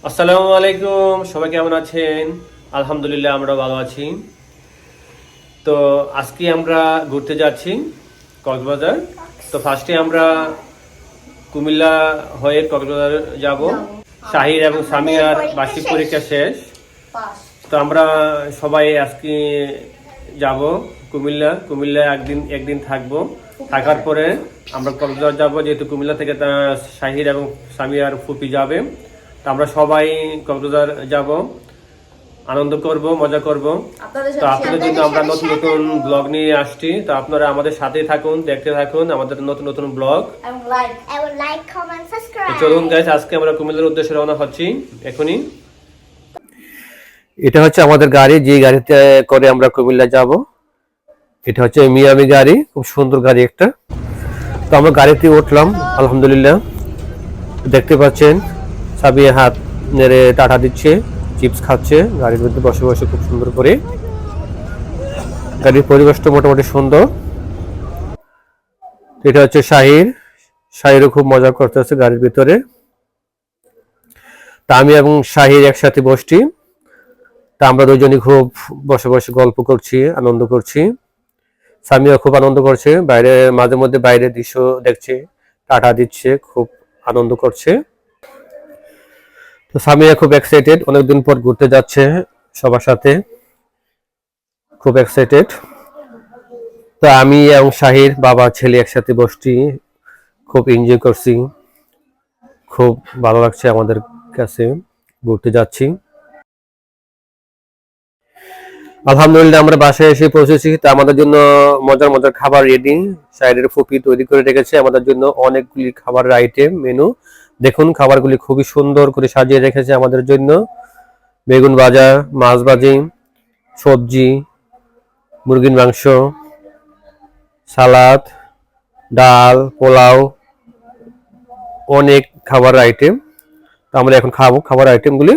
আসসালামু আলাইকুম, সবাই কেমন আছেন? আলহামদুলিল্লাহ আমরা ভালো আছি। তো আজকে আমরা ঘুরতে যাচ্ছি কক্সবাজার। তো ফার্স্টে আমরা কুমিল্লা হয়ে কক্সবাজার যাব। শাহির এবং সামিয়ার বার্ষিক পরীক্ষা শেষ। তো আমরা সবাই আজকে যাব কুমিল্লা একদিন থাকবো। থাকার পরে আমরা কক্সবাজার যাব, যেহেতু কুমিল্লা থেকে শাহির এবং সামিয়ার ফুপি যাবে। তো আমরা সবাই কক্সবাজার যাব, আনন্দ করব, মজা করব। তো আপনাদের জন্য আমরা নতুন নতুন ব্লগ নিয়ে আসছি। তো আপনারা আমাদের সাথেই থাকুন, দেখতে থাকুন আমাদের নতুন নতুন ব্লগ। চলুন গাইস, আজকে আমরা কুমিল্লার উদ্দেশ্যে রওনা হচ্ছি এখনই। এটা হচ্ছে আমাদের গাড়ি, যে গাড়িতে করে আমরা কুমিল্লা যাব। এটা হচ্ছে মিয়ামি গাড়ি, খুব সুন্দর গাড়ি একটা। তো আমরা গাড়িতে উঠলাম, আলহামদুলিল্লাহ। দেখতে পাচ্ছেন সাবিয়া হাত নেড়ে টাটা দিচ্ছে, চিপস খাচ্ছে গাড়ির মধ্যে বসে বসে খুব সুন্দর করে। গাড়ির পরিবেশটা মোটামুটি সুন্দর। এটা হচ্ছে শাহিরও খুব মজা করতেছে গাড়ির ভিতরে। তা আমি এবং শাহির একসাথে বসছি। তা আমরা দুজনই খুব বসে বসে গল্প করছি, আনন্দ করছি। সামিয়া খুব আনন্দ করছে, বাইরে মাঝে মধ্যে বাইরের দৃশ্য দেখছে, টাটা দিচ্ছে, খুব আনন্দ করছে। তো সামিয়া খুব এক্সাইটেড, অনেকদিন পর ঘুরতে যাচ্ছে সবার সাথে, খুব এক্সাইটেড। তো আমি এবং শাহির বাবা ছেলে একসাথে বসছি, খুব এনজয় করছি, খুব ভালো লাগছে আমাদের কাছে, ঘুরতে যাচ্ছি। আলহামদুলিল্লাহ আমরা বাসায় এসে পৌঁছেছি। তা আমাদের জন্য মজার মজার খাবার রেডি, শাহিরের ফুপি তৈরি করে রেখেছে আমাদের জন্য অনেকগুলি খাবারের আইটেম, মেনু। দেখুন খাবারগুলি খুবই সুন্দর করে সাজিয়ে রেখেছে আমাদের জন্য। বেগুন ভাজা, মাছ ভাজি, সবজি, মুরগির মাংস, সালাদ, ডাল, পোলাও, অনেক খাবার আইটেম। তো আমরা এখন খাবো খাবার আইটেমগুলি।